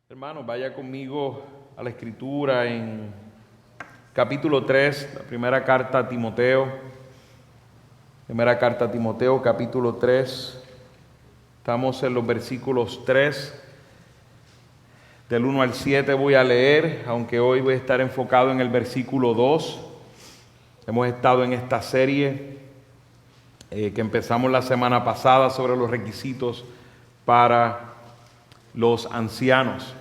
Hermanos, vaya conmigo a la Escritura en capítulo 3, la primera carta a Timoteo. Primera carta a Timoteo, capítulo 3. Estamos en los versículos 3. Del 1 al 7 voy a leer, aunque hoy voy a estar enfocado en el versículo 2. Hemos estado en esta serie que empezamos la semana pasada sobre los requisitos para los ancianos.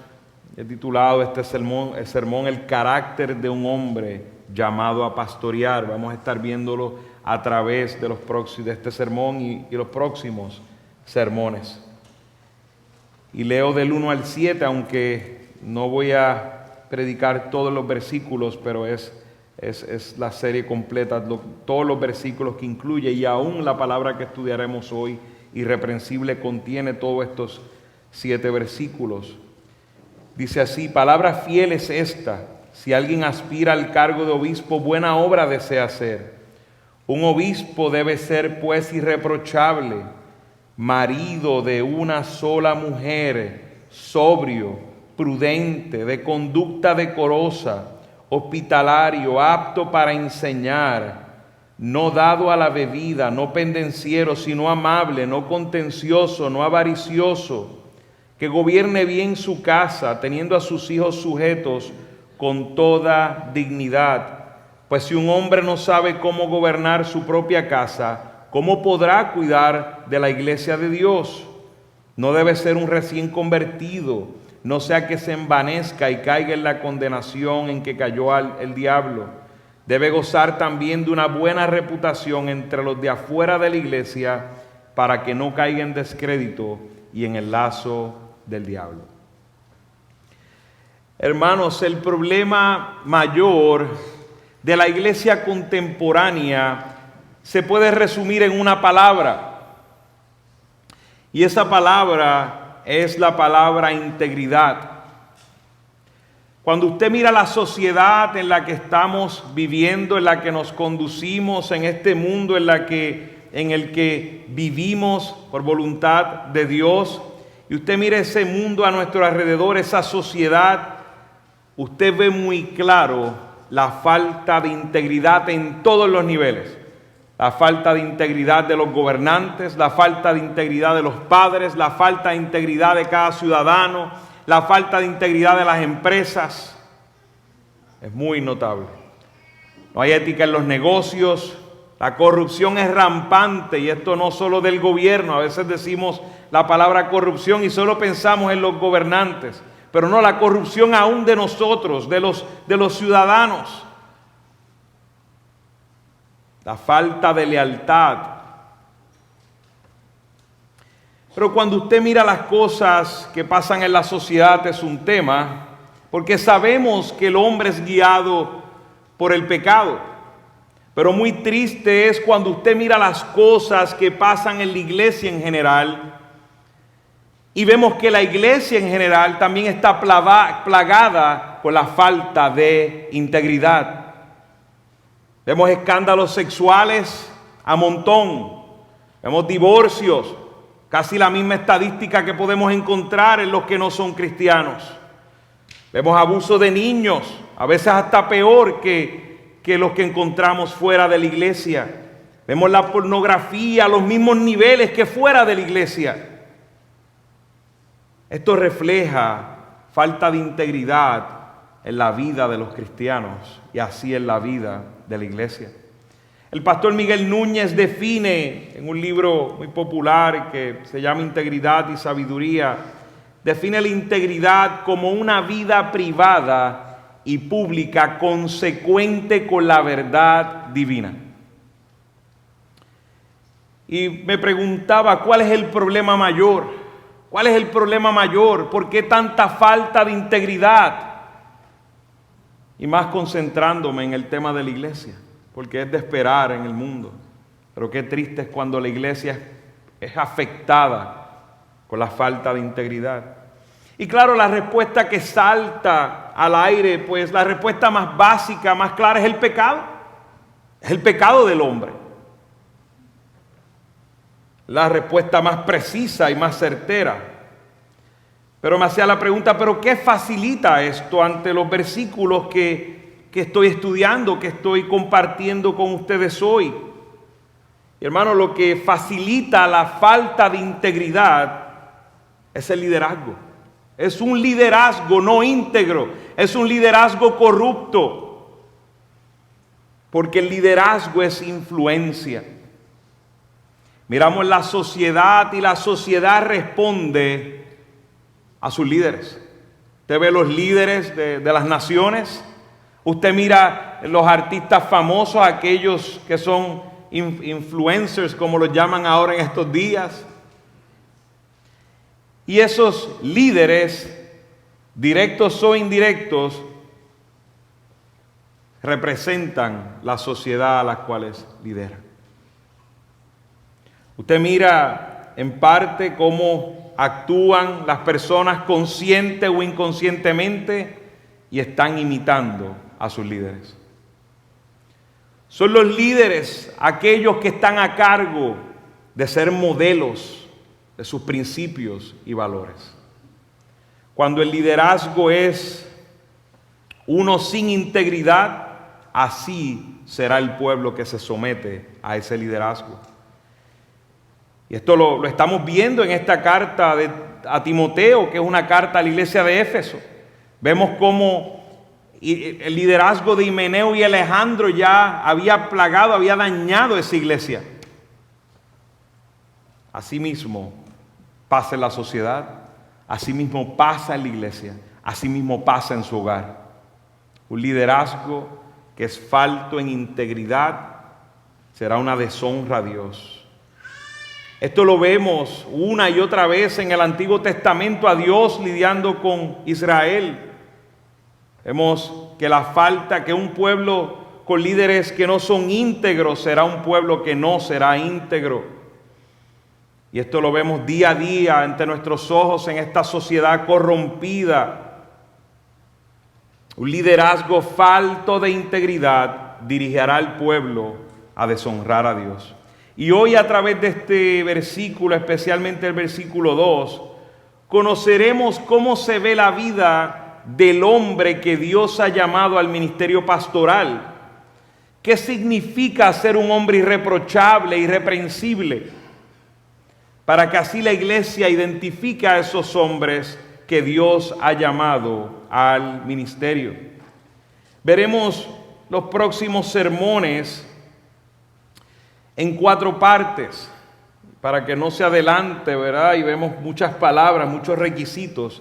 He titulado este sermón El carácter de un hombre llamado a pastorear. Vamos a estar viéndolo a través de este sermón y los próximos sermones. Y leo del 1 al 7, aunque no voy a predicar todos los versículos, pero es la serie completa, todos los versículos que incluye, y aún la palabra que estudiaremos hoy, irreprensible, contiene todos estos 7 versículos. Dice así: palabra fiel es esta: si alguien aspira al cargo de obispo, buena obra desea hacer. Un obispo debe ser pues irreprochable, marido de una sola mujer, sobrio, prudente, de conducta decorosa, hospitalario, apto para enseñar, no dado a la bebida, no pendenciero, sino amable, no contencioso, no avaricioso, que gobierne bien su casa, teniendo a sus hijos sujetos con toda dignidad. Pues si un hombre no sabe cómo gobernar su propia casa, ¿cómo podrá cuidar de la iglesia de Dios? No debe ser un recién convertido, no sea que se envanezca y caiga en la condenación en que cayó el diablo. Debe gozar también de una buena reputación entre los de afuera de la iglesia, para que no caiga en descrédito y en el lazo del diablo. Hermanos, el problema mayor de la iglesia contemporánea se puede resumir en una palabra, y esa palabra es la palabra integridad. Cuando usted mira la sociedad en la que estamos viviendo, en la que nos conducimos, en este mundo en el que vivimos por voluntad de Dios, y usted mira ese mundo a nuestro alrededor, esa sociedad, usted ve muy claro la falta de integridad en todos los niveles. La falta de integridad de los gobernantes, la falta de integridad de los padres, la falta de integridad de cada ciudadano, la falta de integridad de las empresas. Es muy notable. No hay ética en los negocios, la corrupción es rampante, y esto no solo del gobierno. A veces decimos la palabra corrupción y solo pensamos en los gobernantes, pero no, la corrupción aún de nosotros, de los ciudadanos. La falta de lealtad. Pero cuando usted mira las cosas que pasan en la sociedad, es un tema, porque sabemos que el hombre es guiado por el pecado. Pero muy triste es cuando usted mira las cosas que pasan en la iglesia en general, y vemos que la iglesia en general también está plagada por la falta de integridad. Vemos escándalos sexuales a montón, vemos divorcios, casi la misma estadística que podemos encontrar en los que no son cristianos. Vemos abuso de niños, a veces hasta peor que los que encontramos fuera de la iglesia. Vemos la pornografía a los mismos niveles que fuera de la iglesia. Esto refleja falta de integridad en la vida de los cristianos y así en la vida de la iglesia. El pastor Miguel Núñez define en un libro muy popular que se llama Integridad y Sabiduría, define la integridad como una vida privada y pública consecuente con la verdad divina. Y me preguntaba, ¿cuál es el problema mayor? ¿Cuál es el problema mayor? ¿Por qué tanta falta de integridad? Y más concentrándome en el tema de la iglesia, porque es de esperar en el mundo. Pero qué triste es cuando la iglesia es afectada con la falta de integridad. Y claro, la respuesta que salta al aire, pues la respuesta más básica, más clara, es el pecado. Es el pecado del hombre. La respuesta más precisa y más certera. Pero me hacía la pregunta, ¿pero qué facilita esto ante los versículos que estoy estudiando, que estoy compartiendo con ustedes hoy? Y hermano, lo que facilita la falta de integridad es el liderazgo. Es un liderazgo no íntegro, es un liderazgo corrupto. Porque el liderazgo es influencia. Miramos la sociedad y la sociedad responde a sus líderes. Usted ve los líderes de las naciones. Usted mira los artistas famosos, aquellos que son influencers, como los llaman ahora en estos días. Y esos líderes, directos o indirectos, representan la sociedad a la cual lideran. Usted mira en parte cómo actúan las personas consciente o inconscientemente y están imitando a sus líderes. Son los líderes aquellos que están a cargo de ser modelos de sus principios y valores. Cuando el liderazgo es uno sin integridad, así será el pueblo que se somete a ese liderazgo. Y esto lo estamos viendo en esta carta a Timoteo, que es una carta a la iglesia de Éfeso. Vemos cómo el liderazgo de Himeneo y Alejandro ya había plagado, había dañado esa iglesia. Asimismo pasa en la sociedad, asimismo pasa en la iglesia, asimismo pasa en su hogar. Un liderazgo que es falto en integridad será una deshonra a Dios. Esto lo vemos una y otra vez en el Antiguo Testamento, a Dios lidiando con Israel. Vemos que un pueblo con líderes que no son íntegros será un pueblo que no será íntegro. Y esto lo vemos día a día ante nuestros ojos en esta sociedad corrompida. Un liderazgo falto de integridad dirigirá al pueblo a deshonrar a Dios. Y hoy, a través de este versículo, especialmente el versículo 2, conoceremos cómo se ve la vida del hombre que Dios ha llamado al ministerio pastoral. ¿Qué significa ser un hombre irreprochable, irreprensible? Para que así la iglesia identifique a esos hombres que Dios ha llamado al ministerio. Veremos los próximos sermones en 4 partes, para que no se adelante, ¿verdad? Y vemos muchas palabras, muchos requisitos.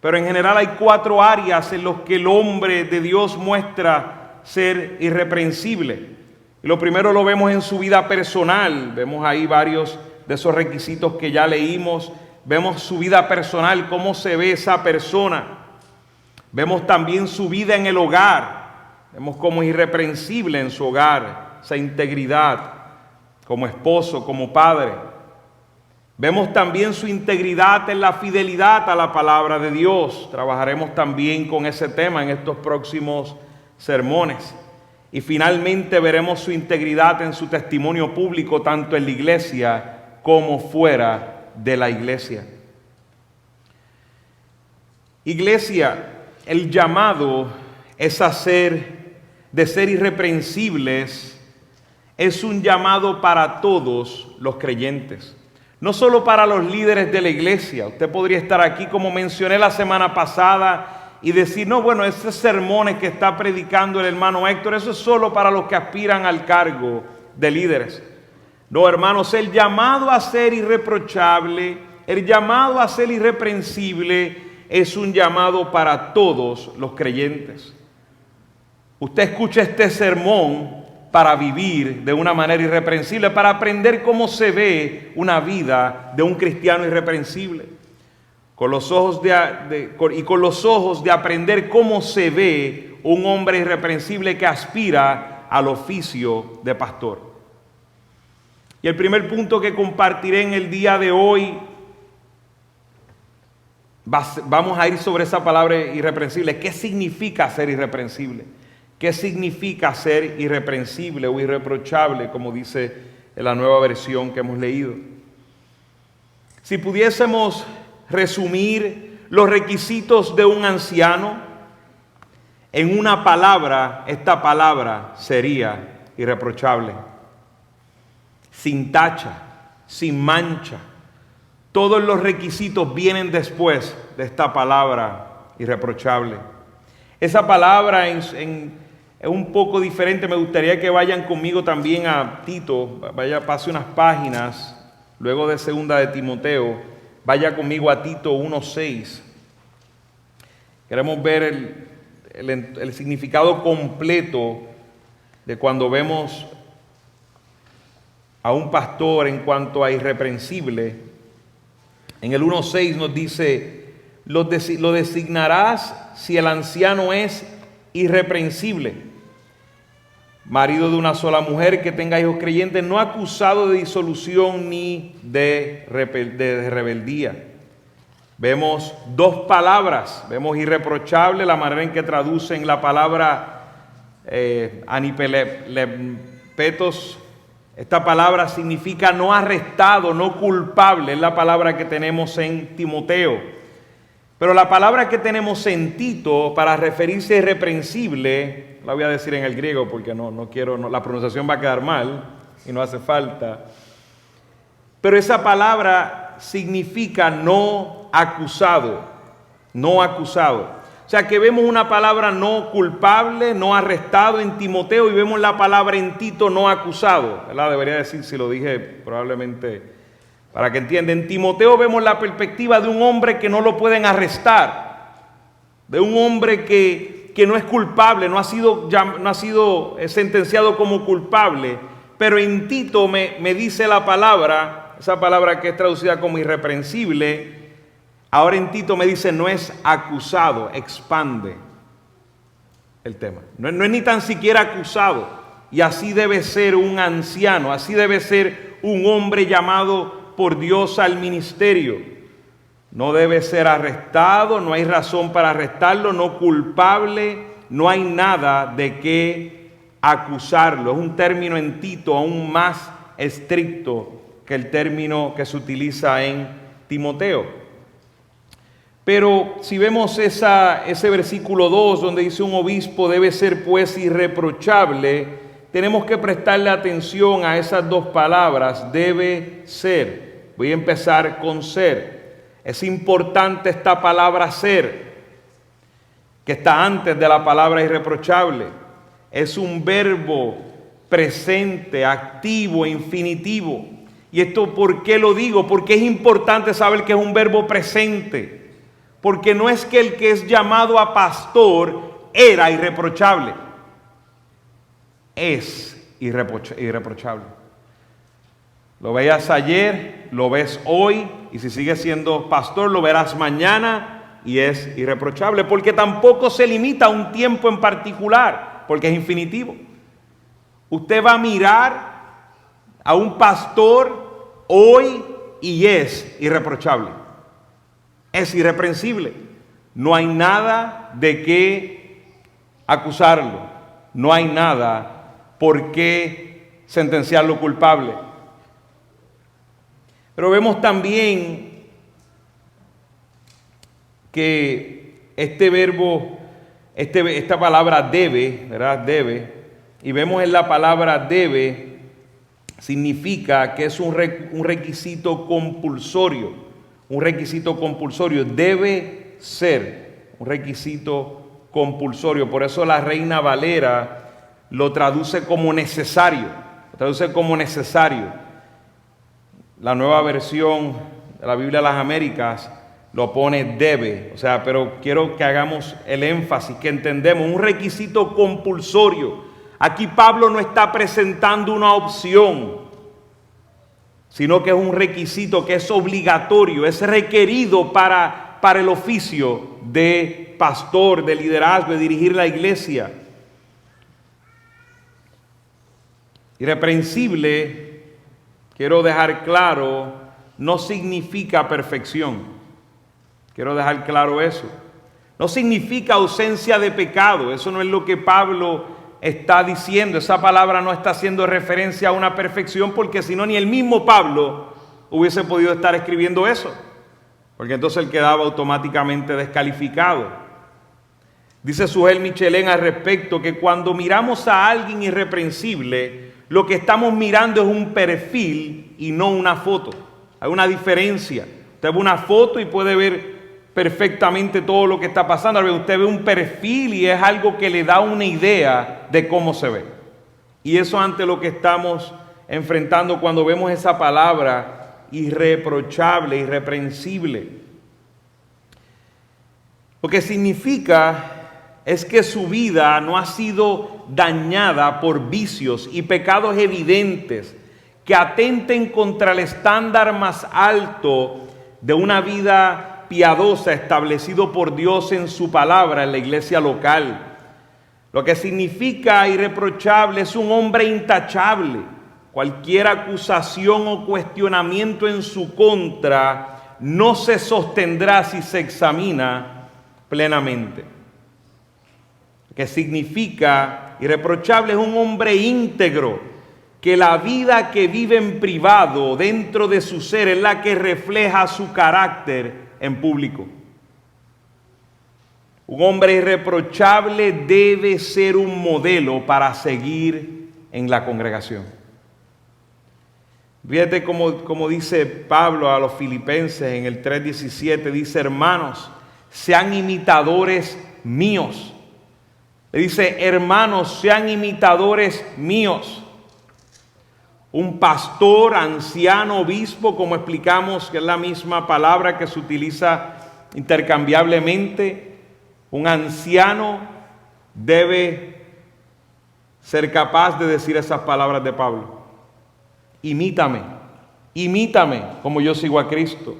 Pero en general hay 4 áreas en las que el hombre de Dios muestra ser irreprensible. Y lo primero lo vemos en su vida personal. Vemos ahí varios de esos requisitos que ya leímos. Vemos su vida personal, cómo se ve esa persona. Vemos también su vida en el hogar. Vemos cómo es irreprensible en su hogar, esa integridad como esposo, como padre. Vemos también su integridad en la fidelidad a la palabra de Dios. Trabajaremos también con ese tema en estos próximos sermones. Y finalmente veremos su integridad en su testimonio público, tanto en la iglesia como fuera de la iglesia. Iglesia, el llamado es de ser irreprensibles, es un llamado para todos los creyentes. No solo para los líderes de la iglesia. Usted podría estar aquí, como mencioné la semana pasada, y decir, no, bueno, esos sermones que está predicando el hermano Héctor, eso es solo para los que aspiran al cargo de líderes. No, hermanos, el llamado a ser irreprochable, el llamado a ser irreprensible, es un llamado para todos los creyentes. Usted escucha este sermón para vivir de una manera irreprensible, para aprender cómo se ve una vida de un cristiano irreprensible, con los ojos de aprender cómo se ve un hombre irreprensible que aspira al oficio de pastor. Y el primer punto que compartiré en el día de hoy, vamos a ir sobre esa palabra irreprensible. ¿Qué significa ser irreprensible? ¿Qué significa ser irreprensible o irreprochable, como dice en la nueva versión que hemos leído? Si pudiésemos resumir los requisitos de un anciano, en una palabra, esta palabra sería irreprochable, sin tacha, sin mancha. Todos los requisitos vienen después de esta palabra irreprochable. Esa palabra es un poco diferente. Me gustaría que vayan conmigo también a Tito. Pase unas páginas, luego de segunda de Timoteo. Vaya conmigo a Tito 1:6. Queremos ver el significado completo de cuando vemos a un pastor en cuanto a irreprensible. En el 1:6 nos dice: lo designarás si el anciano es irreprensible, marido de una sola mujer, que tenga hijos creyentes, no acusado de disolución ni de rebeldía. Vemos dos palabras. Vemos irreprochable, la manera en que traducen la palabra anipelepetos. Esta palabra significa no arrestado, no culpable. Es la palabra que tenemos en Timoteo. Pero la palabra que tenemos en Tito para referirse a irreprensible, la voy a decir en el griego porque no quiero, la pronunciación va a quedar mal y no hace falta. Pero esa palabra significa no acusado, no acusado. O sea que vemos una palabra no culpable, no arrestado en Timoteo, y vemos la palabra en Tito no acusado, ¿verdad? Debería decir, si lo dije probablemente para que entiendan. En Timoteo vemos la perspectiva de un hombre que no lo pueden arrestar, de un hombre que no es culpable, no ha sido sentenciado como culpable, pero en Tito me dice la palabra, esa palabra que es traducida como irreprensible. Ahora en Tito me dice no es acusado, expande el tema. No es ni tan siquiera acusado. Y así debe ser un anciano, así debe ser un hombre llamado por Dios al ministerio. No debe ser arrestado, no hay razón para arrestarlo, no culpable, no hay nada de qué acusarlo. Es un término en Tito aún más estricto que el término que se utiliza en Timoteo. Pero si vemos ese versículo 2 donde dice un obispo debe ser pues irreprochable, tenemos que prestarle atención a esas dos palabras, debe ser. Voy a empezar con ser. Es importante esta palabra ser, que está antes de la palabra irreprochable. Es un verbo presente, activo, infinitivo. ¿Y esto por qué lo digo? Porque es importante saber que es un verbo presente. Porque no es que el que es llamado a pastor era irreprochable. Es irreprochable. Lo veías ayer, lo ves hoy, y si sigues siendo pastor lo verás mañana, y es irreprochable. Porque tampoco se limita a un tiempo en particular, porque es infinitivo. Usted va a mirar a un pastor hoy y es irreprochable. Es irreprensible. No hay nada de qué acusarlo. No hay nada por qué sentenciarlo culpable. Pero vemos también que este verbo, esta palabra debe, ¿verdad? Debe. Y vemos en la palabra debe, significa que es un requisito compulsorio. Un requisito compulsorio, debe ser un requisito compulsorio. Por eso la Reina Valera lo traduce como necesario. Lo traduce como necesario. La nueva versión de la Biblia de las Américas lo pone debe. O sea, pero quiero que hagamos el énfasis, que entendemos, un requisito compulsorio. Aquí Pablo no está presentando una opción, sino que es un requisito que es obligatorio, es requerido para el oficio de pastor, de liderazgo, de dirigir la iglesia. Irreprensible, quiero dejar claro, no significa perfección. Quiero dejar claro eso. No significa ausencia de pecado, eso no es lo que Pablo está diciendo. Esa palabra no está haciendo referencia a una perfección, porque si no, ni el mismo Pablo hubiese podido estar escribiendo eso. porque entonces él quedaba automáticamente descalificado. Dice Suhel Michelén al respecto que cuando miramos a alguien irreprensible, lo que estamos mirando es un perfil y no una foto. Hay una diferencia. Usted ve una foto y puede ver perfectamente todo lo que está pasando. Usted ve un perfil y es algo que le da una idea de cómo se ve. Y eso ante lo que estamos enfrentando cuando vemos esa palabra irreprochable, irreprensible. Lo que significa es que su vida no ha sido dañada por vicios y pecados evidentes que atenten contra el estándar más alto de una vida piadosa establecido por Dios en su palabra en la iglesia local. Lo que significa irreprochable es un hombre intachable. Cualquier acusación o cuestionamiento en su contra no se sostendrá si se examina plenamente. Lo que significa irreprochable es un hombre íntegro, que la vida que vive en privado dentro de su ser es la que refleja su carácter en público. Un hombre irreprochable debe ser un modelo para seguir en la congregación. Fíjate como dice Pablo a los filipenses en el 3:17, dice: hermanos, sean imitadores míos. Le dice: hermanos, sean imitadores míos. Un pastor, anciano, obispo, como explicamos que es la misma palabra que se utiliza intercambiablemente, un anciano debe ser capaz de decir esas palabras de Pablo. Imítame como yo sigo a Cristo.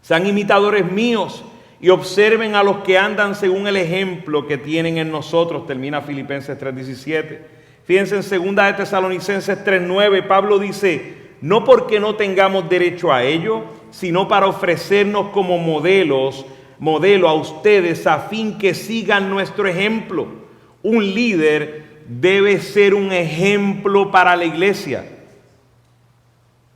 Sean imitadores míos y observen a los que andan según el ejemplo que tienen en nosotros. Termina Filipenses 3:17. Fíjense en 2 de Tesalonicenses 3:9, Pablo dice: no porque no tengamos derecho a ello, sino para ofrecernos como modelo a ustedes a fin que sigan nuestro ejemplo. Un líder debe ser un ejemplo para la iglesia.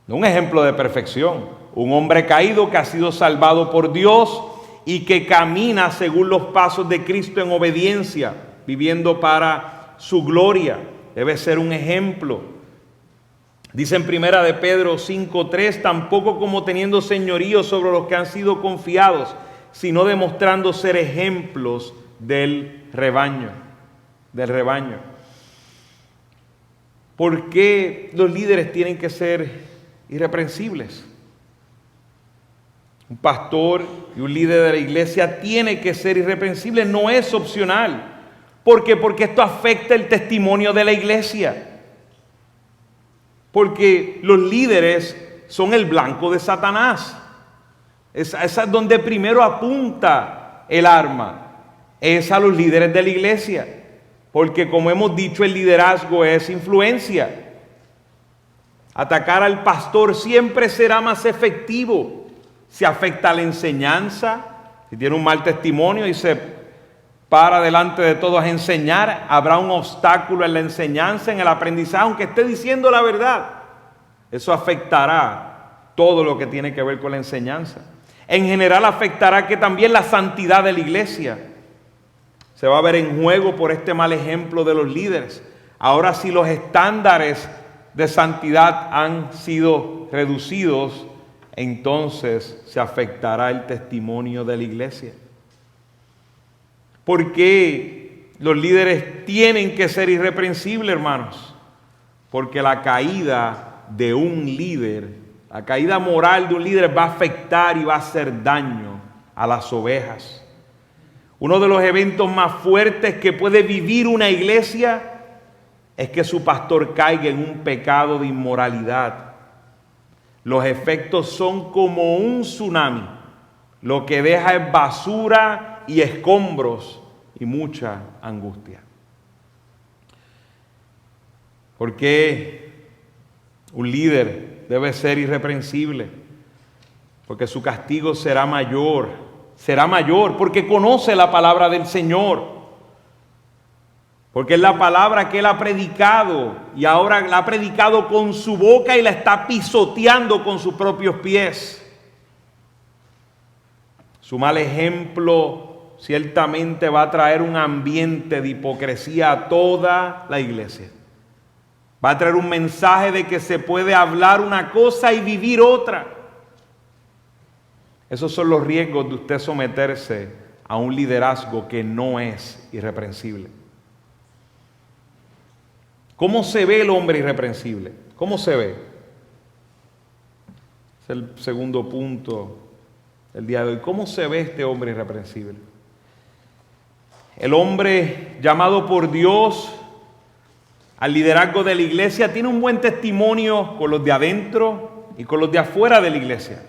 No un ejemplo de perfección. Un hombre caído que ha sido salvado por Dios y que camina según los pasos de Cristo en obediencia, viviendo para su gloria. Debe ser un ejemplo. Dice en 1 de Pedro 5:3, tampoco como teniendo señorío sobre los que han sido confiados, sino demostrando ser ejemplos del rebaño. ¿Por qué los líderes tienen que ser irreprensibles? Un pastor y un líder de la iglesia tiene que ser irreprensible, no es opcional. ¿Por qué? Porque esto afecta el testimonio de la iglesia. Porque los líderes son el blanco de Satanás. Esa es donde primero apunta el arma. Es a los líderes de la iglesia. Porque como hemos dicho, el liderazgo es influencia. Atacar al pastor siempre será más efectivo si afecta a la enseñanza. Si tiene un mal testimonio y se para delante de todos a enseñar, habrá un obstáculo en la enseñanza, en el aprendizaje, aunque esté diciendo la verdad. Eso afectará todo lo que tiene que ver con la enseñanza. En general afectará que también la santidad de la iglesia se va a ver en juego por este mal ejemplo de los líderes. Ahora, si los estándares de santidad han sido reducidos, entonces se afectará el testimonio de la iglesia. ¿Por qué los líderes tienen que ser irreprensibles, hermanos? Porque la caída de un líder, la caída moral de un líder va a afectar y va a hacer daño a las ovejas. Uno de los eventos más fuertes que puede vivir una iglesia es que su pastor caiga en un pecado de inmoralidad. Los efectos son como un tsunami. Lo que deja es basura y escombros y mucha angustia. ¿Por qué un líder debe ser irreprensible? Porque su castigo será mayor porque conoce la palabra del Señor. Porque es la palabra que Él ha predicado y ahora la ha predicado con su boca y la está pisoteando con sus propios pies. Su mal ejemplo ciertamente va a traer un ambiente de hipocresía a toda la iglesia. Va a traer un mensaje de que se puede hablar una cosa y vivir otra. Esos son los riesgos de usted someterse a un liderazgo que no es irreprensible. ¿Cómo se ve el hombre irreprensible? ¿Cómo se ve? Es el segundo punto del día de hoy. ¿Cómo se ve este hombre irreprensible? El hombre llamado por Dios al liderazgo de la iglesia tiene un buen testimonio con los de adentro y con los de afuera de la iglesia.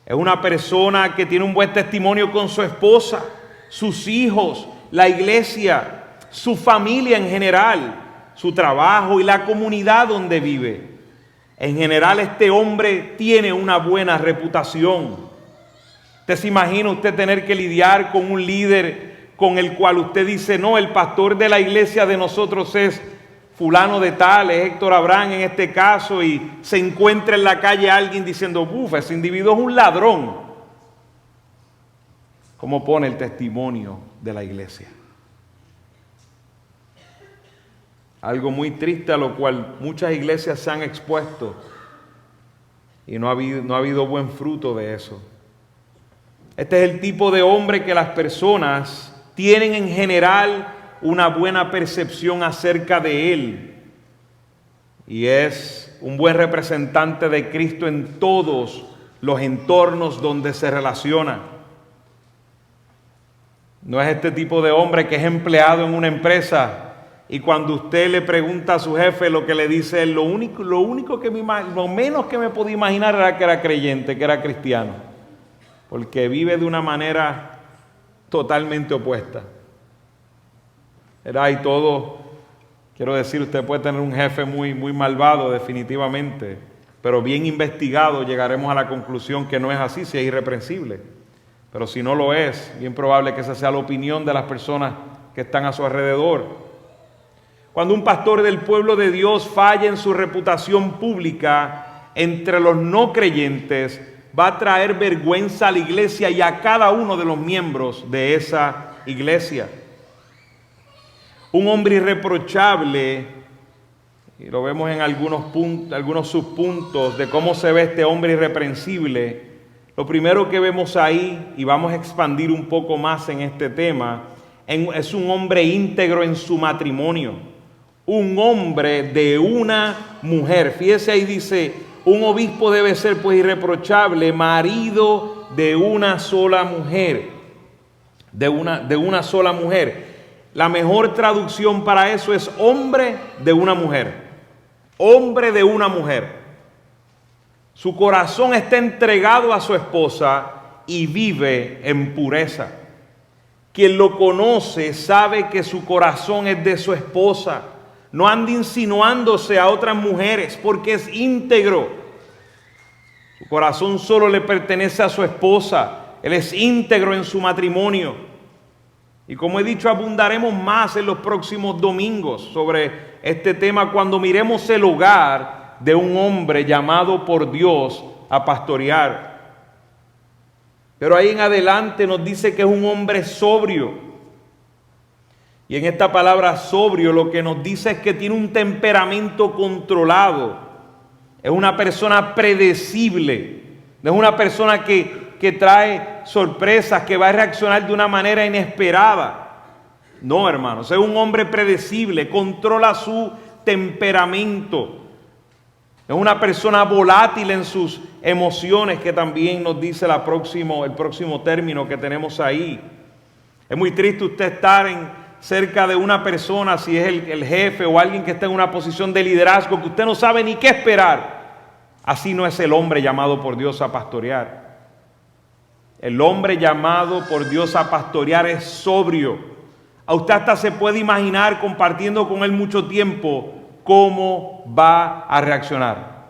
Es una persona que tiene un buen testimonio con su esposa, sus hijos, la iglesia, su familia en general, su trabajo y la comunidad donde vive. En general, este hombre tiene una buena reputación. ¿Usted se imagina usted tener que lidiar con un líder con el cual usted dice, no, el pastor de la iglesia de nosotros es fulano de tal, es Héctor Abraham en este caso, y se encuentra en la calle alguien diciendo, buf, ese individuo es un ladrón? ¿Cómo pone el testimonio de la iglesia? Algo muy triste a lo cual muchas iglesias se han expuesto y no ha habido buen fruto de eso. Este es el tipo de hombre que las personas tienen en general una buena percepción acerca de él, y es un buen representante de Cristo en todos los entornos donde se relaciona. No es este tipo de hombre que es empleado en una empresa y cuando usted le pregunta a su jefe, lo que le dice es lo menos que me podía imaginar era que era creyente, que era cristiano, porque vive de una manera totalmente opuesta. Y todo, quiero decir, usted puede tener un jefe muy malvado definitivamente, pero bien investigado llegaremos a la conclusión que no es así, si es irreprensible. Pero si no lo es, bien probable que esa sea la opinión de las personas que están a su alrededor. Cuando un pastor del pueblo de Dios falla en su reputación pública entre los no creyentes, va a traer vergüenza a la iglesia y a cada uno de los miembros de esa iglesia. Un hombre irreprochable, y lo vemos en algunos subpuntos de cómo se ve este hombre irreprensible. Lo primero que vemos ahí, y vamos a expandir un poco más en este tema, es un hombre íntegro en su matrimonio. Un hombre de una mujer. Fíjese ahí dice, un obispo debe ser pues irreprochable, marido de una sola mujer. De una sola mujer. La mejor traducción para eso es hombre de una mujer. Hombre de una mujer. Su corazón está entregado a su esposa y vive en pureza. Quien lo conoce sabe que su corazón es de su esposa. No anda insinuándose a otras mujeres porque es íntegro. Su corazón solo le pertenece a su esposa. Él es íntegro en su matrimonio. Y como he dicho, abundaremos más en los próximos domingos sobre este tema cuando miremos el hogar de un hombre llamado por Dios a pastorear. Pero ahí en adelante nos dice que es un hombre sobrio. Y en esta palabra sobrio lo que nos dice es que tiene un temperamento controlado. Es una persona predecible. No es una persona que trae sorpresas, que va a reaccionar de una manera inesperada. No, hermanos, es un hombre predecible, controla su temperamento. Es una persona volátil en sus emociones, que también nos dice el próximo término que tenemos ahí. Es muy triste usted estar cerca de una persona, si es el jefe o alguien que está en una posición de liderazgo, que usted no sabe ni qué esperar. Así no es el hombre llamado por Dios a pastorear. El hombre llamado por Dios a pastorear es sobrio. A usted hasta se puede imaginar, compartiendo con él mucho tiempo, cómo va a reaccionar.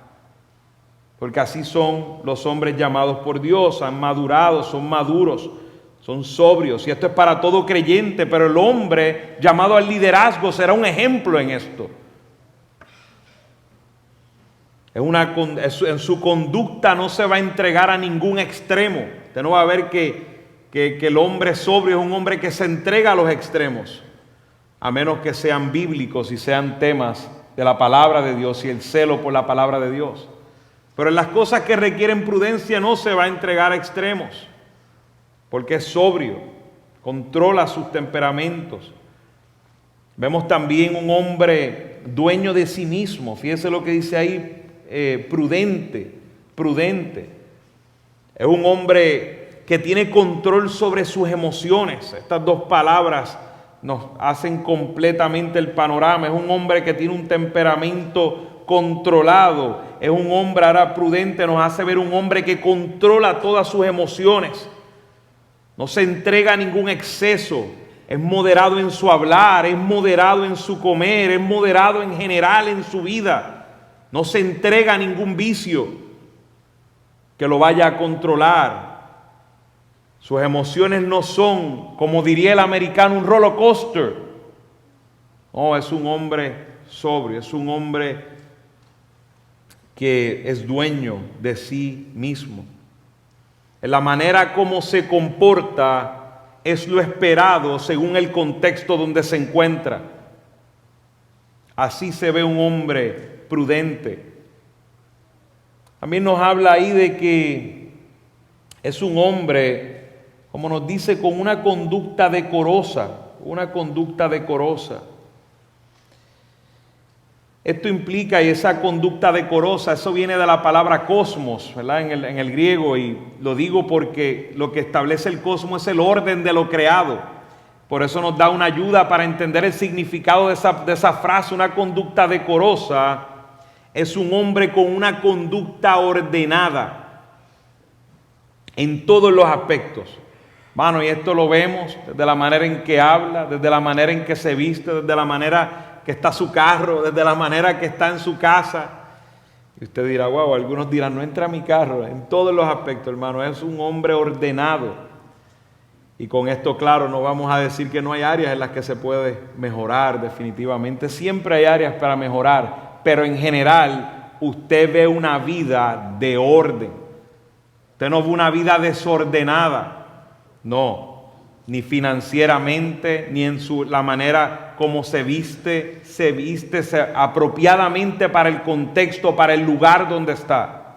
Porque así son los hombres llamados por Dios, han madurado, son maduros, son sobrios. Y esto es para todo creyente, pero el hombre llamado al liderazgo será un ejemplo en esto. En su conducta no se va a entregar a ningún extremo. Usted no va a ver que que el hombre sobrio es un hombre que se entrega a los extremos, a menos que sean bíblicos y sean temas de la palabra de Dios y el celo por la palabra de Dios. Pero en las cosas que requieren prudencia no se va a entregar a extremos, porque es sobrio, controla sus temperamentos. Vemos también un hombre dueño de sí mismo. Fíjese lo que dice ahí, prudente. Es un hombre que tiene control sobre sus emociones. Estas dos palabras nos hacen completamente el panorama. Es un hombre que tiene un temperamento controlado. Es un hombre ahora prudente, nos hace ver un hombre que controla todas sus emociones. No se entrega a ningún exceso. Es moderado en su hablar, es moderado en su comer, es moderado en general en su vida. No se entrega a ningún vicio que lo vaya a controlar. Sus emociones no son, como diría el americano, un roller coaster. No, es un hombre sobrio, es un hombre que es dueño de sí mismo. En la manera como se comporta es lo esperado según el contexto donde se encuentra. Así se ve un hombre prudente. También nos habla ahí de que es un hombre, como nos dice, con una conducta decorosa, Esto implica, y esa conducta decorosa, eso viene de la palabra cosmos, ¿verdad? En el griego, y lo digo porque lo que establece el cosmos es el orden de lo creado. Por eso nos da una ayuda para entender el significado de esa frase. Una conducta decorosa es un hombre con una conducta ordenada en todos los aspectos. Bueno, y esto lo vemos desde la manera en que habla, desde la manera en que se viste, desde la manera que está su carro, desde la manera que está en su casa. Y usted dirá, wow, algunos dirán, no entra a mi carro. En todos los aspectos, hermano, es un hombre ordenado. Y con esto, claro, no vamos a decir que no hay áreas en las que se puede mejorar, definitivamente. Siempre hay áreas para mejorar, pero en general, usted ve una vida de orden. Usted no ve una vida desordenada. No. Ni financieramente, ni en la manera como se viste apropiadamente para el contexto, para el lugar donde está.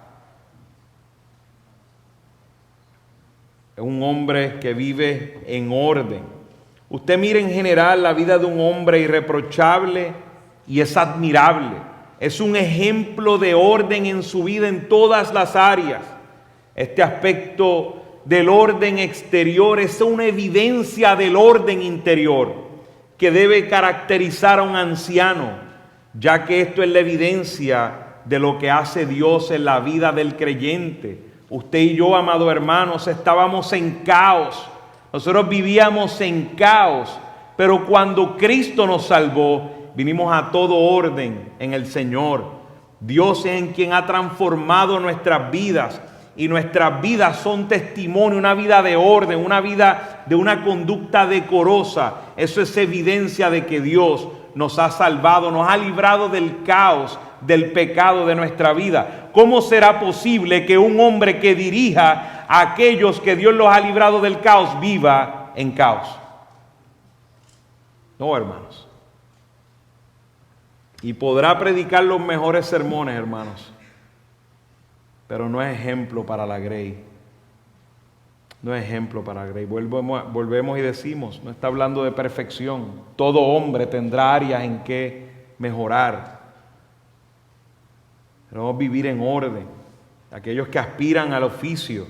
Es un hombre que vive en orden. Usted mire en general la vida de un hombre irreprochable y es admirable. Es un ejemplo de orden en su vida en todas las áreas. Este aspecto del orden exterior es una evidencia del orden interior que debe caracterizar a un anciano, ya que esto es la evidencia de lo que hace Dios en la vida del creyente. Usted y yo, amados hermanos, estábamos en caos. Nosotros vivíamos en caos, pero cuando Cristo nos salvó, vinimos a todo orden en el Señor. Dios es en quien ha transformado nuestras vidas. Y nuestras vidas son testimonio, una vida de orden, una vida de una conducta decorosa. Eso es evidencia de que Dios nos ha salvado, nos ha librado del caos, del pecado de nuestra vida. ¿Cómo será posible que un hombre que dirija a aquellos que Dios los ha librado del caos viva en caos? No, hermanos. Y podrá predicar los mejores sermones, hermanos, pero no es ejemplo para la Grey. No es ejemplo para la Grey. Volvemos y decimos, no está hablando de perfección. Todo hombre tendrá áreas en que mejorar. Debemos vivir en orden. Aquellos que aspiran al oficio,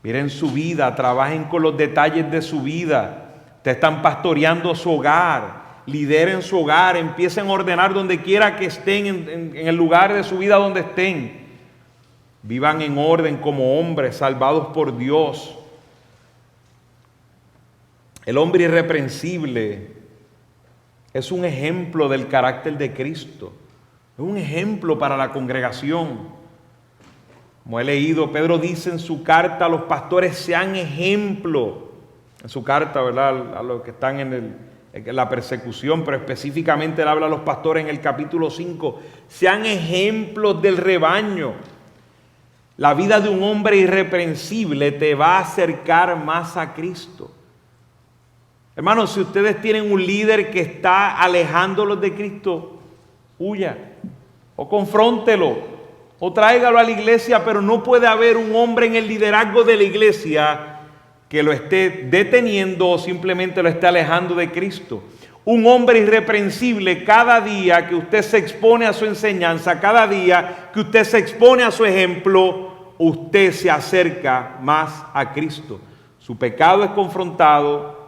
miren su vida, trabajen con los detalles de su vida. Te están pastoreando su hogar, lideren su hogar, empiecen a ordenar donde quiera que estén, en el lugar de su vida donde estén. Vivan en orden como hombres salvados por Dios. El hombre irreprensible es un ejemplo del carácter de Cristo. Es un ejemplo para la congregación. Como he leído, Pedro dice en su carta a los pastores, sean ejemplo. En su carta, ¿verdad?, a los que están en la persecución, pero específicamente él habla a los pastores en el capítulo 5. Sean ejemplos del rebaño. La vida de un hombre irreprensible te va a acercar más a Cristo. Hermanos, si ustedes tienen un líder que está alejándolos de Cristo, huya o confróntelo o tráigalo a la iglesia, pero no puede haber un hombre en el liderazgo de la iglesia que lo esté deteniendo o simplemente lo esté alejando de Cristo. Un hombre irreprensible, cada día que usted se expone a su enseñanza, cada día que usted se expone a su ejemplo, usted se acerca más a Cristo. Su pecado es confrontado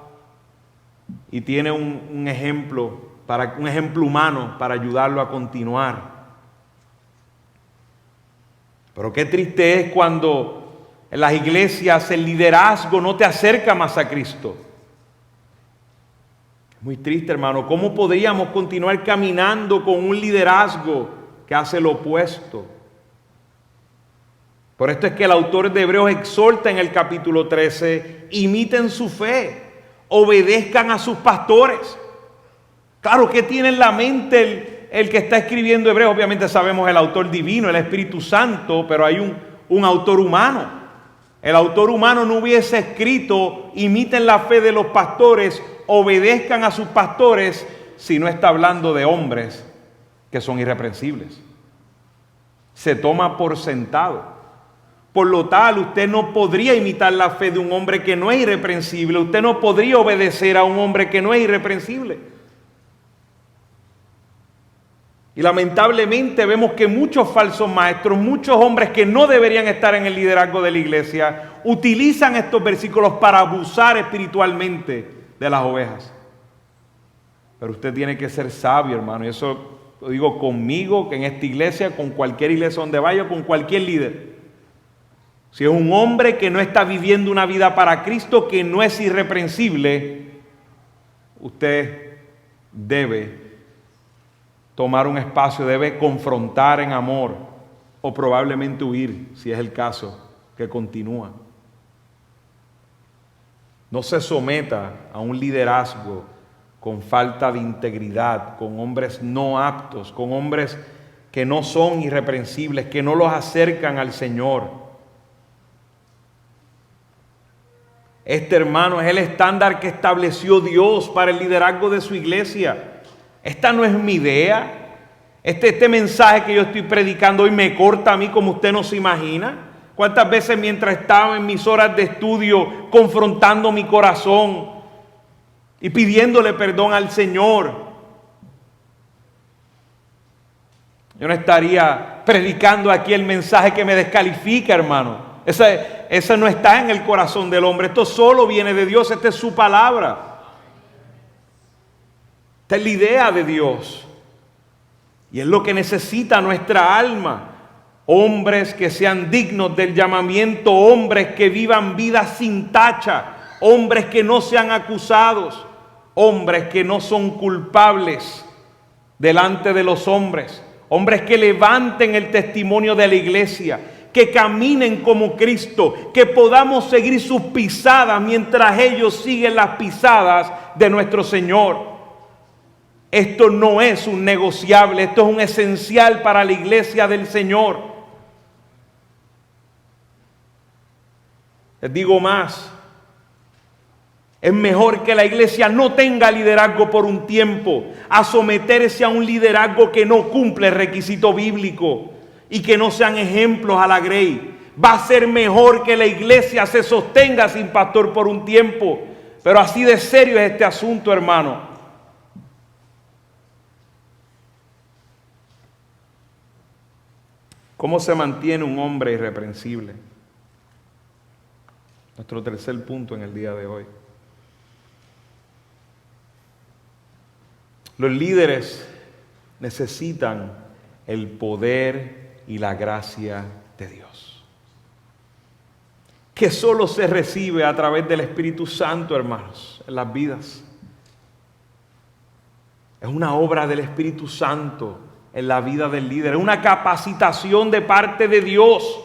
y tiene un ejemplo humano para ayudarlo a continuar. Pero qué triste es cuando en las iglesias el liderazgo no te acerca más a Cristo. Muy triste, hermano. ¿Cómo podríamos continuar caminando con un liderazgo que hace lo opuesto? Por esto es que el autor de Hebreos exhorta en el capítulo 13, imiten su fe, obedezcan a sus pastores. Claro, ¿qué tiene en la mente el que está escribiendo Hebreos? Obviamente sabemos el autor divino, el Espíritu Santo, pero hay un autor humano. El autor humano no hubiese escrito, imiten la fe de los pastores, obedezcan a sus pastores, si no está hablando de hombres que son irreprensibles. Se toma por sentado. Por lo tal, usted no podría imitar la fe de un hombre que no es irreprensible. Usted no podría obedecer a un hombre que no es irreprensible. Y lamentablemente vemos que muchos falsos maestros, muchos hombres que no deberían estar en el liderazgo de la iglesia, utilizan estos versículos para abusar espiritualmente de las ovejas. Pero usted tiene que ser sabio, hermano. Y eso lo digo conmigo, que en esta iglesia, con cualquier iglesia donde vaya, con cualquier líder. Si es un hombre que no está viviendo una vida para Cristo, que no es irreprensible, usted debe tomar un espacio, debe confrontar en amor o probablemente huir, si es el caso, que continúa. No se someta a un liderazgo con falta de integridad, con hombres no aptos, con hombres que no son irreprensibles, que no los acercan al Señor. Este, hermano, es el estándar que estableció Dios para el liderazgo de su iglesia. Esta no es mi idea. Este mensaje que yo estoy predicando hoy me corta a mí como usted no se imagina. ¿Cuántas veces mientras estaba en mis horas de estudio confrontando mi corazón y pidiéndole perdón al Señor, yo no estaría predicando aquí el mensaje que me descalifica, hermano? Ese no está en el corazón del hombre. Esto solo viene de Dios. Esta es su palabra. Esta es la idea de Dios. Y es lo que necesita nuestra alma. Hombres que sean dignos del llamamiento. Hombres que vivan vidas sin tacha. Hombres que no sean acusados. Hombres que no son culpables delante de los hombres. Hombres que levanten el testimonio de la iglesia. Que caminen como Cristo, que podamos seguir sus pisadas mientras ellos siguen las pisadas de nuestro Señor. Esto no es un negociable, esto es un esencial para la iglesia del Señor. Les digo más, es mejor que la iglesia no tenga liderazgo por un tiempo, a someterse a un liderazgo que no cumple el requisito bíblico. Y que no sean ejemplos a la grey. Va a ser mejor que la iglesia se sostenga sin pastor por un tiempo. Pero así de serio es este asunto, hermano. ¿Cómo se mantiene un hombre irreprensible? Nuestro tercer punto en el día de hoy. Los líderes necesitan el poder y la gracia de Dios, que solo se recibe a través del Espíritu Santo, hermanos, en las vidas. Es una obra del Espíritu Santo en la vida del líder, es una capacitación de parte de Dios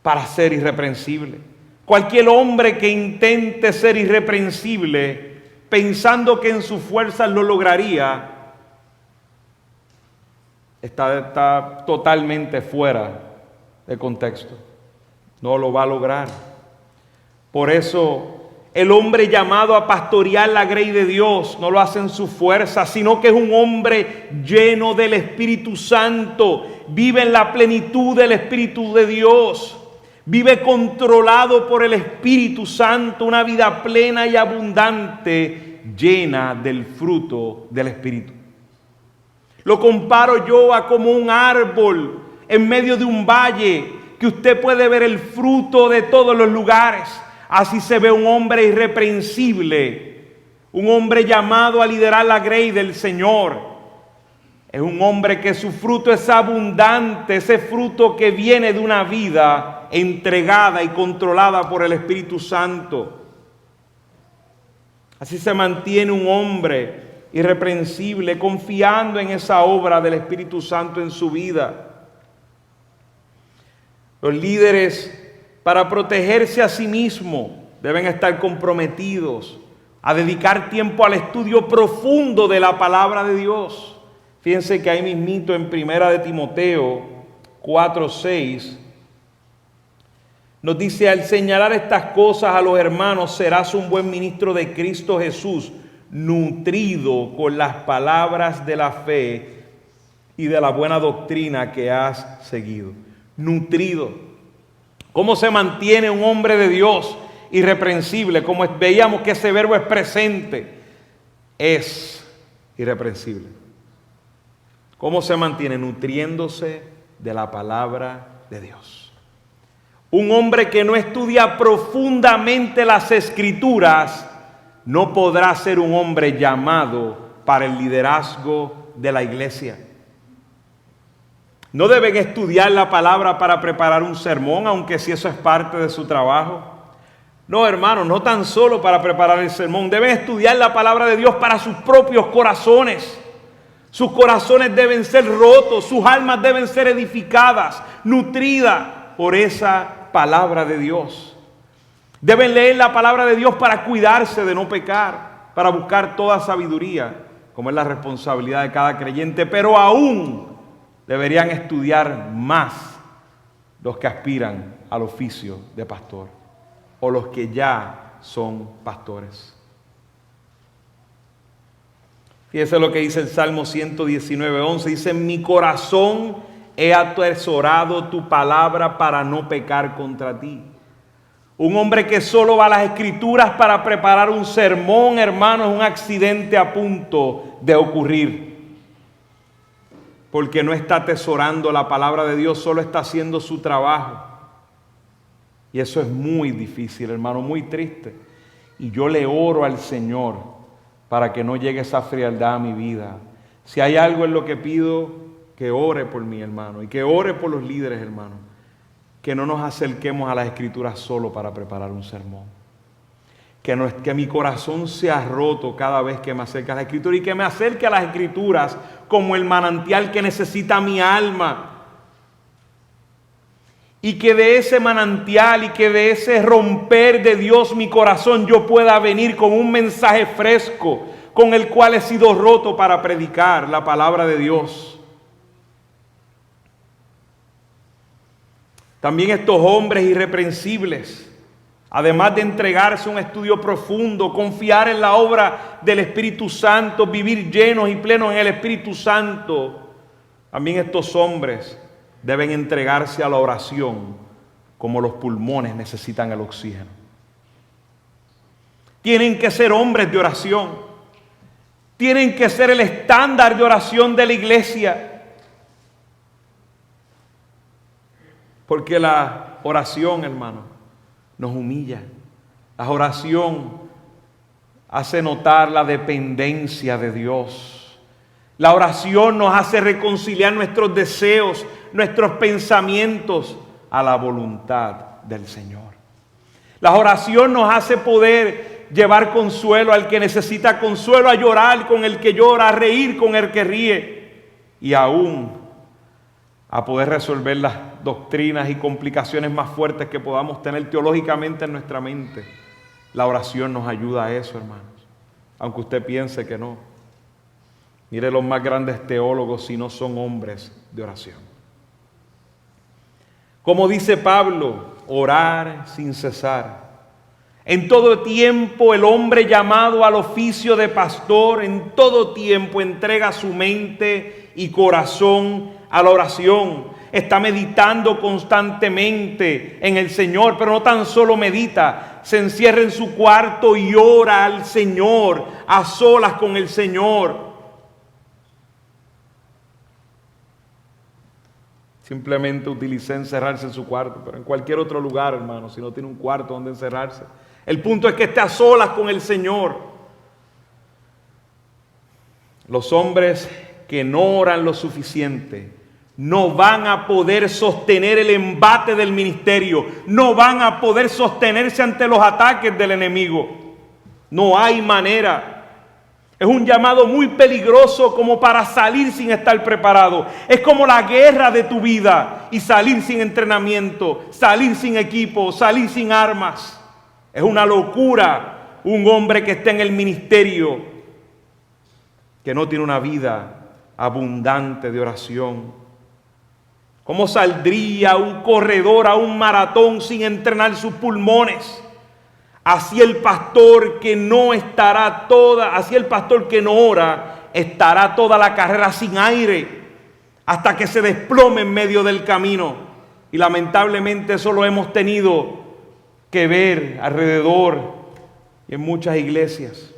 para ser irreprensible. Cualquier hombre que intente ser irreprensible pensando que en sus fuerzas lo lograría, está totalmente fuera de contexto. No lo va a lograr. Por eso el hombre llamado a pastorear la grey de Dios no lo hace en su fuerza, sino que es un hombre lleno del Espíritu Santo. Vive en la plenitud del Espíritu de Dios. Vive controlado por el Espíritu Santo, una vida plena y abundante, llena del fruto del Espíritu. Lo comparo yo a como un árbol en medio de un valle, que usted puede ver el fruto de todos los lugares. Así se ve un hombre irreprensible, un hombre llamado a liderar la grey del Señor. Es un hombre que su fruto es abundante, ese fruto que viene de una vida entregada y controlada por el Espíritu Santo. Así se mantiene un hombre irreprensible, confiando en esa obra del Espíritu Santo en su vida. Los líderes, para protegerse a sí mismos, deben estar comprometidos a dedicar tiempo al estudio profundo de la palabra de Dios. Fíjense que ahí mismito en 1 de Timoteo 4:6 nos dice: al señalar estas cosas a los hermanos, serás un buen ministro de Cristo Jesús, nutrido con las palabras de la fe y de la buena doctrina que has seguido. Nutrido. ¿Cómo se mantiene un hombre de Dios irreprensible? Como veíamos que ese verbo es presente, es irreprensible. ¿Cómo se mantiene? Nutriéndose de la palabra de Dios. Un hombre que no estudia profundamente las Escrituras no podrá ser un hombre llamado para el liderazgo de la iglesia. No deben estudiar la palabra para preparar un sermón, aunque si eso es parte de su trabajo. No, hermanos, no tan solo para preparar el sermón. Deben estudiar la palabra de Dios para sus propios corazones. Sus corazones deben ser rotos, sus almas deben ser edificadas, nutridas por esa palabra de Dios. Deben leer la palabra de Dios para cuidarse de no pecar, para buscar toda sabiduría, como es la responsabilidad de cada creyente, pero aún deberían estudiar más los que aspiran al oficio de pastor o los que ya son pastores. Fíjese lo que dice el Salmo 119:11. Dice: en mi corazón he atesorado tu palabra para no pecar contra ti. Un hombre que solo va a las Escrituras para preparar un sermón, hermano, es un accidente a punto de ocurrir. Porque no está atesorando la palabra de Dios, solo está haciendo su trabajo. Y eso es muy difícil, hermano, muy triste. Y yo le oro al Señor para que no llegue esa frialdad a mi vida. Si hay algo en lo que pido, que ore por mí, hermano, y que ore por los líderes, hermano. Que no nos acerquemos a las Escrituras solo para preparar un sermón. Que mi corazón sea roto cada vez que me acerque a la Escritura, y que me acerque a las Escrituras como el manantial que necesita mi alma. Y que de ese manantial y que de ese romper de Dios mi corazón yo pueda venir con un mensaje fresco con el cual he sido roto para predicar la palabra de Dios. También estos hombres irreprensibles, además de entregarse a un estudio profundo, confiar en la obra del Espíritu Santo, vivir llenos y plenos en el Espíritu Santo, también estos hombres deben entregarse a la oración como los pulmones necesitan el oxígeno. Tienen que ser hombres de oración. Tienen que ser el estándar de oración de la iglesia. Porque la oración, hermano, nos humilla. La oración hace notar la dependencia de Dios. La oración nos hace reconciliar nuestros deseos, nuestros pensamientos a la voluntad del Señor. La oración nos hace poder llevar consuelo al que necesita consuelo, a llorar con el que llora, a reír con el que ríe y aún a poder resolver las doctrinas y complicaciones más fuertes que podamos tener teológicamente en nuestra mente. La oración nos ayuda a eso, hermanos, aunque usted piense que no. Mire, los más grandes teólogos si no son hombres de oración. Como dice Pablo, orar sin cesar. En todo tiempo el hombre llamado al oficio de pastor, en todo tiempo entrega su mente y corazón a la oración. Está meditando constantemente en el Señor, pero no tan solo medita, se encierra en su cuarto y ora al Señor, a solas con el Señor. Simplemente utilicé encerrarse en su cuarto, pero en cualquier otro lugar, hermano, si no tiene un cuarto donde encerrarse. El punto es que esté a solas con el Señor. Los hombres que no oran lo suficiente no van a poder sostener el embate del ministerio, no van a poder sostenerse ante los ataques del enemigo. No hay manera. Es un llamado muy peligroso como para salir sin estar preparado. Es como la guerra de tu vida y salir sin entrenamiento, salir sin equipo, salir sin armas. Es una locura un hombre que está en el ministerio que no tiene una vida abundante de oración. ¿Cómo saldría un corredor a un maratón sin entrenar sus pulmones? Así el pastor que no ora, estará toda la carrera sin aire, hasta que se desplome en medio del camino. Y lamentablemente eso lo hemos tenido que ver alrededor y en muchas iglesias.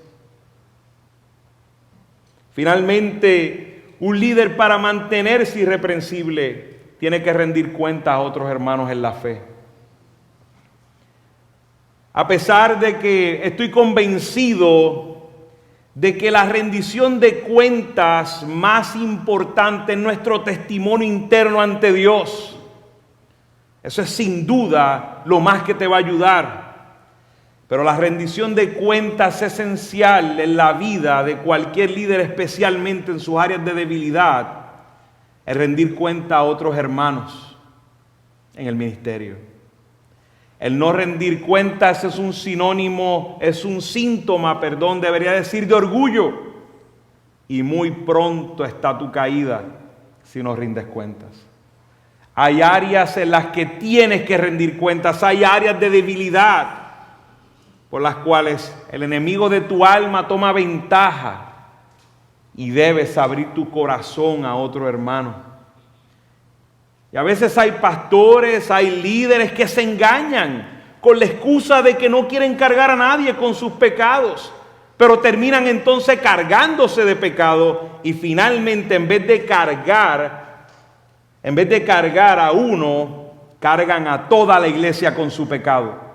Finalmente, un líder, para mantenerse irreprensible, tiene que rendir cuenta a otros hermanos en la fe. A pesar de que estoy convencido de que la rendición de cuentas más importante es nuestro testimonio interno ante Dios. Eso es sin duda lo más que te va a ayudar. Pero la rendición de cuentas es esencial en la vida de cualquier líder, especialmente en sus áreas de debilidad. Es rendir cuenta a otros hermanos en el ministerio. El no rendir cuentas es un síntoma, debería decir, de orgullo. Y muy pronto está tu caída si no rindes cuentas. Hay áreas en las que tienes que rendir cuentas, hay áreas de debilidad por las cuales el enemigo de tu alma toma ventaja y debes abrir tu corazón a otro hermano. Y a veces hay pastores, hay líderes que se engañan con la excusa de que no quieren cargar a nadie con sus pecados, pero terminan entonces cargándose de pecado y finalmente en vez de cargar a uno, cargan a toda la iglesia con su pecado.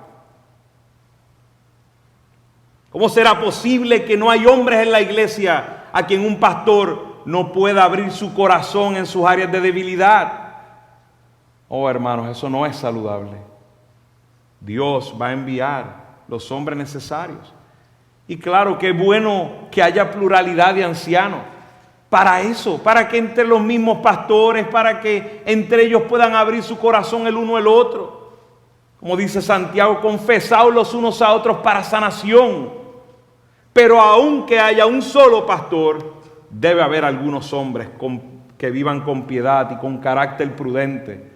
¿Cómo será posible que no hay hombres en la iglesia a quien un pastor no pueda abrir su corazón en sus áreas de debilidad? Oh, hermanos, eso no es saludable. Dios va a enviar los hombres necesarios. Y claro que es bueno que haya pluralidad de ancianos. Para eso, para que entre los mismos pastores, para que entre ellos puedan abrir su corazón el uno al otro. Como dice Santiago, confesaos los unos a otros para sanación. Pero aunque haya un solo pastor, debe haber algunos hombres que vivan con piedad y con carácter prudente,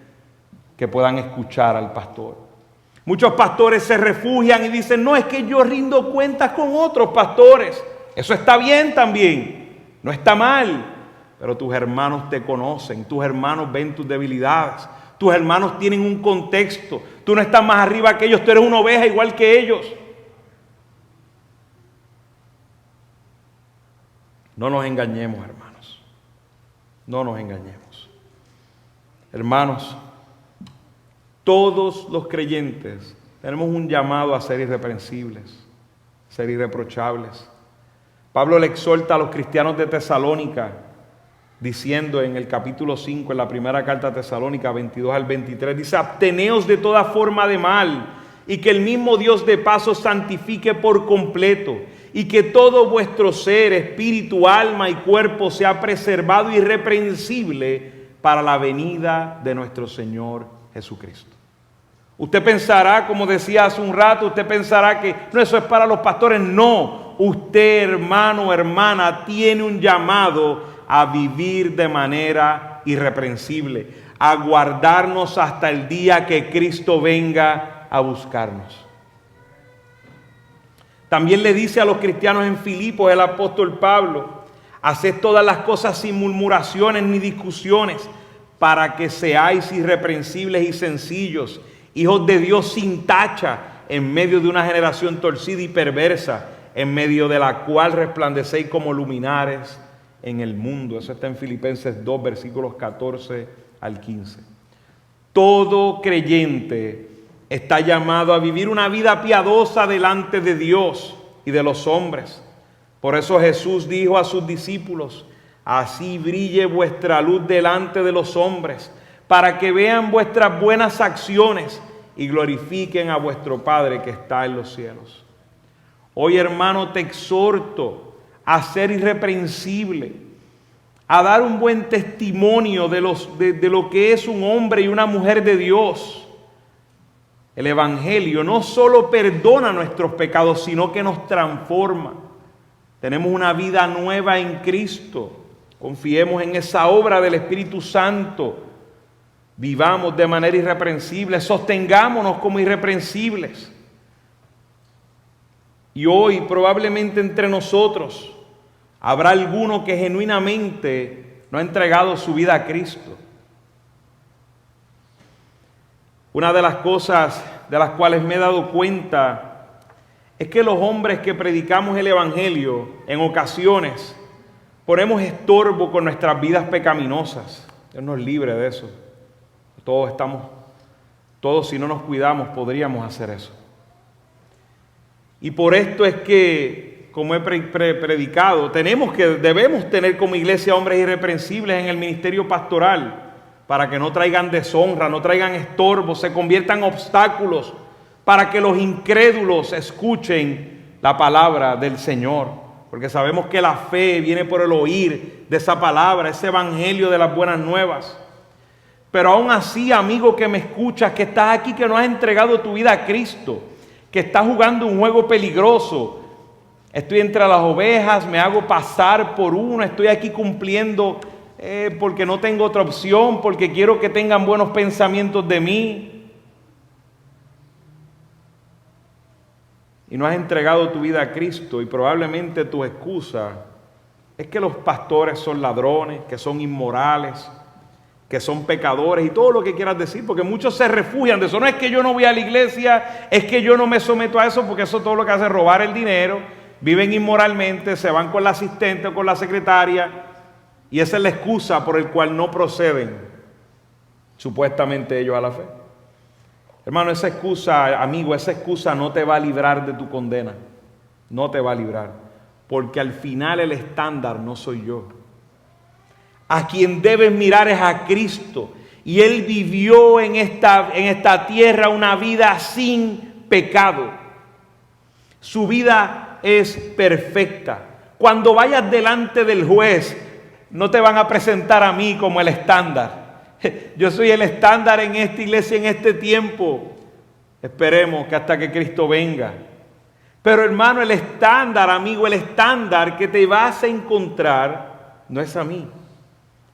que puedan escuchar al pastor. Muchos pastores se refugian y dicen, no, es que yo rindo cuentas con otros pastores. Eso está bien también, no está mal, pero tus hermanos te conocen, tus hermanos ven tus debilidades, tus hermanos tienen un contexto, tú no estás más arriba que ellos, tú eres una oveja igual que ellos. No nos engañemos, hermanos, no nos engañemos. Hermanos, todos los creyentes tenemos un llamado a ser irreprensibles, ser irreprochables. Pablo le exhorta a los cristianos de Tesalónica, diciendo en el capítulo 5, en la primera carta a Tesalónica, 22 al 23, dice, absteneos de toda forma de mal, y que el mismo Dios de paz os santifique por completo, y que todo vuestro ser, espíritu, alma y cuerpo sea preservado irreprensible para la venida de nuestro Señor Jesucristo. Usted pensará, como decía hace un rato, usted pensará que no, eso es para los pastores. No, usted, hermano, hermana, tiene un llamado a vivir de manera irreprensible, aguardarnos hasta el día que Cristo venga a buscarnos. También le dice a los cristianos en Filipos el apóstol Pablo: haced todas las cosas sin murmuraciones ni discusiones, para que seáis irreprensibles y sencillos, hijos de Dios sin tacha, en medio de una generación torcida y perversa, en medio de la cual resplandecéis como luminares en el mundo. Eso está en Filipenses 2, versículos 14 al 15. Todo creyente está llamado a vivir una vida piadosa delante de Dios y de los hombres. Por eso Jesús dijo a sus discípulos: así brille vuestra luz delante de los hombres, para que vean vuestras buenas acciones y glorifiquen a vuestro Padre que está en los cielos. Hoy, hermano, te exhorto a ser irreprensible, a dar un buen testimonio de lo que es un hombre y una mujer de Dios. El Evangelio no solo perdona nuestros pecados, sino que nos transforma. Tenemos una vida nueva en Cristo. Confiemos en esa obra del Espíritu Santo. Vivamos de manera irreprensible, sostengámonos como irreprensibles. Y hoy probablemente entre nosotros habrá alguno que genuinamente no ha entregado su vida a Cristo. Una de las cosas de las cuales me he dado cuenta es que los hombres que predicamos el Evangelio en ocasiones ponemos estorbo con nuestras vidas pecaminosas. Dios nos libre de eso. Todos si no nos cuidamos podríamos hacer eso. Y por esto es que, como he predicado, debemos tener como iglesia hombres irreprensibles en el ministerio pastoral, para que no traigan deshonra, no traigan estorbo, se conviertan en obstáculos, para que los incrédulos escuchen la palabra del Señor. Porque sabemos que la fe viene por el oír de esa palabra, ese evangelio de las buenas nuevas. Pero aún así, amigo que me escuchas, que estás aquí, que no has entregado tu vida a Cristo, que estás jugando un juego peligroso. Estoy entre las ovejas, me hago pasar por uno, estoy aquí cumpliendo porque no tengo otra opción, porque quiero que tengan buenos pensamientos de mí. Y no has entregado tu vida a Cristo, y probablemente tu excusa es que los pastores son ladrones, que son inmorales, que son pecadores y todo lo que quieras decir, porque muchos se refugian de eso. No es que yo no voy a la iglesia, es que yo no me someto a eso, porque eso todo lo que hace es robar el dinero, viven inmoralmente, se van con la asistente o con la secretaria, y esa es la excusa por la cual no proceden supuestamente ellos a la fe. Hermano, esa excusa, amigo, esa excusa no te va a librar de tu condena, no te va a librar, porque al final el estándar no soy yo. A quien debes mirar es a Cristo. Y Él vivió en esta tierra una vida sin pecado. Su vida es perfecta. Cuando vayas delante del juez, no te van a presentar a mí como el estándar. Yo soy el estándar en esta iglesia, en este tiempo. Esperemos que hasta que Cristo venga. Pero hermano, el estándar, amigo, el estándar que te vas a encontrar no es a mí.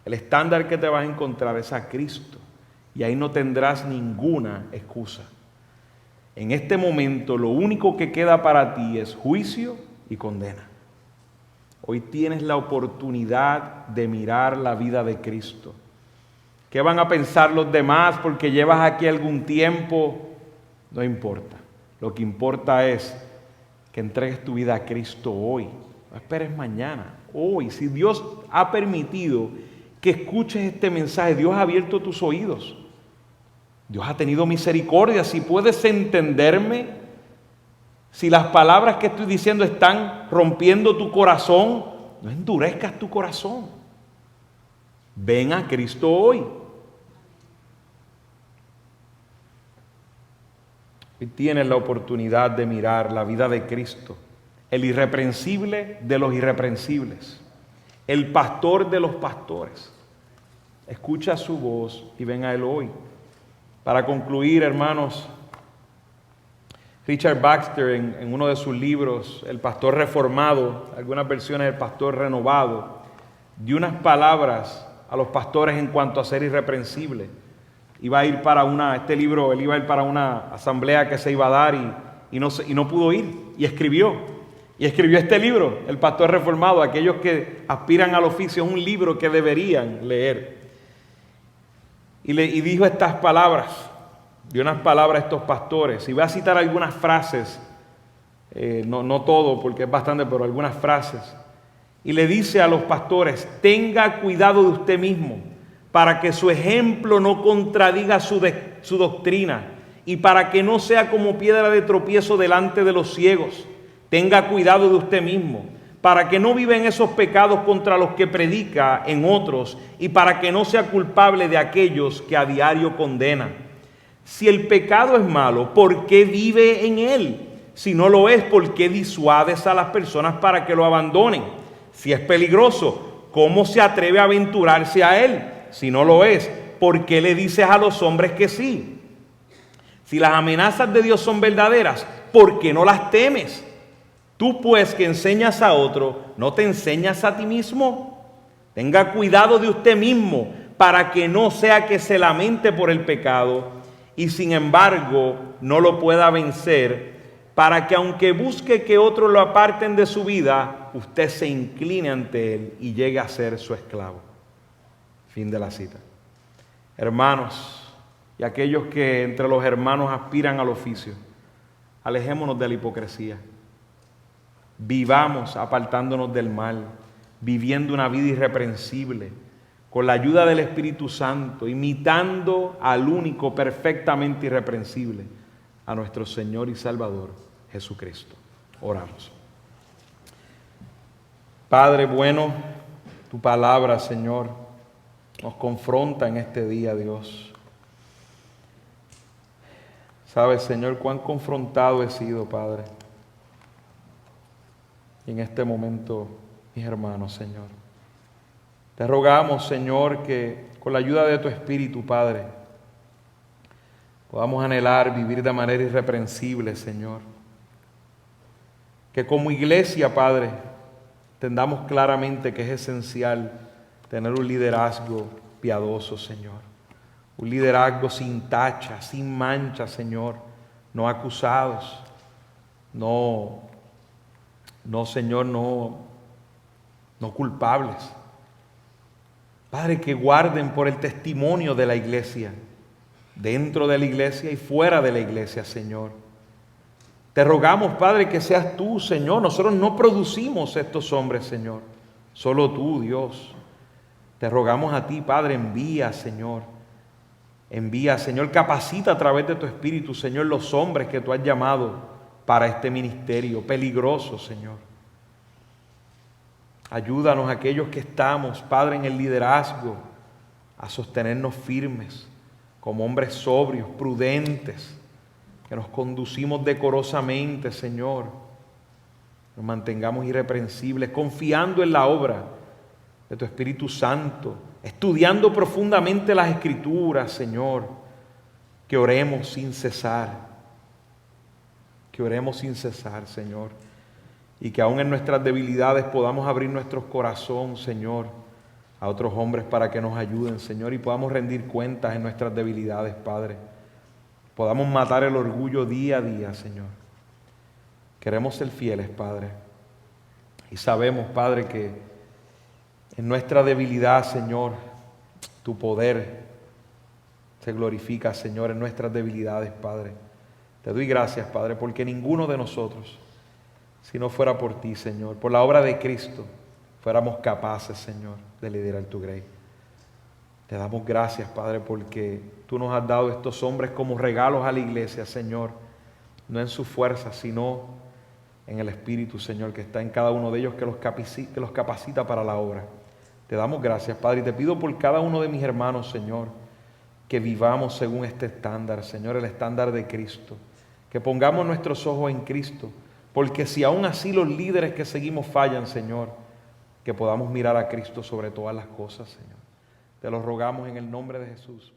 El estándar que te vas a encontrar es a Cristo, y ahí no tendrás ninguna excusa. En este momento lo único que queda para ti es juicio y condena. Hoy tienes la oportunidad de mirar la vida de Cristo. ¿Qué van a pensar los demás porque llevas aquí algún tiempo? No importa. Lo que importa es que entregues tu vida a Cristo hoy. No esperes mañana, hoy. Si Dios ha permitido que escuches este mensaje, Dios ha abierto tus oídos, Dios ha tenido misericordia. Si puedes entenderme, si las palabras que estoy diciendo están rompiendo tu corazón, no endurezcas tu corazón. Ven a Cristo hoy. Hoy tienes la oportunidad de mirar la vida de Cristo, el irreprensible de los irreprensibles, el pastor de los pastores. Escucha su voz y ven a Él hoy. Para concluir, hermanos, Richard Baxter en uno de sus libros, El Pastor Reformado, algunas versiones del Pastor Renovado, dio unas palabras a los pastores en cuanto a ser irreprensible. Iba a ir para él iba a ir para una asamblea que se iba a dar y no pudo ir. Y escribió este libro, El Pastor Reformado. Aquellos que aspiran al oficio, es un libro que deberían leer. Y dijo estas palabras, dio unas palabras a estos pastores. Y voy a citar algunas frases, no todo porque es bastante, pero algunas frases. Y le dice a los pastores: tenga cuidado de usted mismo, para que su ejemplo no contradiga su doctrina y para que no sea como piedra de tropiezo delante de los ciegos. Tenga cuidado de usted mismo, para que no viva en esos pecados contra los que predica en otros y para que no sea culpable de aquellos que a diario condena. Si el pecado es malo, ¿por qué vive en él? Si no lo es, ¿por qué disuades a las personas para que lo abandonen? Si es peligroso, ¿cómo se atreve a aventurarse a él? Si no lo es, ¿por qué le dices a los hombres que sí? Si las amenazas de Dios son verdaderas, ¿por qué no las temes? Tú pues que enseñas a otro, ¿no te enseñas a ti mismo? Tenga cuidado de usted mismo, para que no sea que se lamente por el pecado y sin embargo no lo pueda vencer, para que aunque busque que otros lo aparten de su vida, usted se incline ante él y llegue a ser su esclavo. Fin de la cita. Hermanos, y aquellos que entre los hermanos aspiran al oficio, alejémonos de la hipocresía. Vivamos apartándonos del mal, viviendo una vida irreprensible, con la ayuda del Espíritu Santo, imitando al único perfectamente irreprensible, a nuestro Señor y Salvador, Jesucristo. Oramos. Padre bueno, tu palabra, Señor, nos confronta en este día, Dios. Sabes, Señor, cuán confrontado he sido, Padre. Y en este momento, mis hermanos, Señor, te rogamos, Señor, que con la ayuda de tu Espíritu, Padre, podamos anhelar vivir de manera irreprensible, Señor. Que como iglesia, Padre, entendamos claramente que es esencial tener un liderazgo piadoso, Señor. Un liderazgo sin tacha, sin mancha, Señor. No acusados. No, Señor, no culpables. Padre, que guarden por el testimonio de la iglesia, dentro de la iglesia y fuera de la iglesia, Señor. Te rogamos, Padre, que seas tú, Señor. Nosotros no producimos estos hombres, Señor. Solo tú, Dios. Te rogamos a ti, Padre, envía, Señor. Envía, Señor, capacita a través de tu Espíritu, Señor, los hombres que tú has llamado para este ministerio peligroso, Señor. Ayúdanos a aquellos que estamos, Padre, en el liderazgo, a sostenernos firmes, como hombres sobrios, prudentes, que nos conducimos decorosamente, Señor. Nos mantengamos irreprensibles, confiando en la obra de tu Espíritu Santo, estudiando profundamente las Escrituras, Señor, que oremos sin cesar, Señor, y que aún en nuestras debilidades podamos abrir nuestro corazón, Señor, a otros hombres para que nos ayuden, Señor, y podamos rendir cuentas en nuestras debilidades, Padre. Podamos matar el orgullo día a día, Señor. Queremos ser fieles, Padre, y sabemos, Padre, que en nuestra debilidad, Señor, tu poder se glorifica, Señor, en nuestras debilidades, Padre. Te doy gracias, Padre, porque ninguno de nosotros, si no fuera por ti, Señor, por la obra de Cristo, fuéramos capaces, Señor, de liderar tu grey. Te damos gracias, Padre, porque tú nos has dado estos hombres como regalos a la iglesia, Señor, no en su fuerza, sino en el Espíritu, Señor, que está en cada uno de ellos, que los capacita para la obra. Te damos gracias, Padre, y te pido por cada uno de mis hermanos, Señor, que vivamos según este estándar, Señor, el estándar de Cristo, que pongamos nuestros ojos en Cristo, porque si aún así los líderes que seguimos fallan, Señor, que podamos mirar a Cristo sobre todas las cosas, Señor. Te lo rogamos en el nombre de Jesús.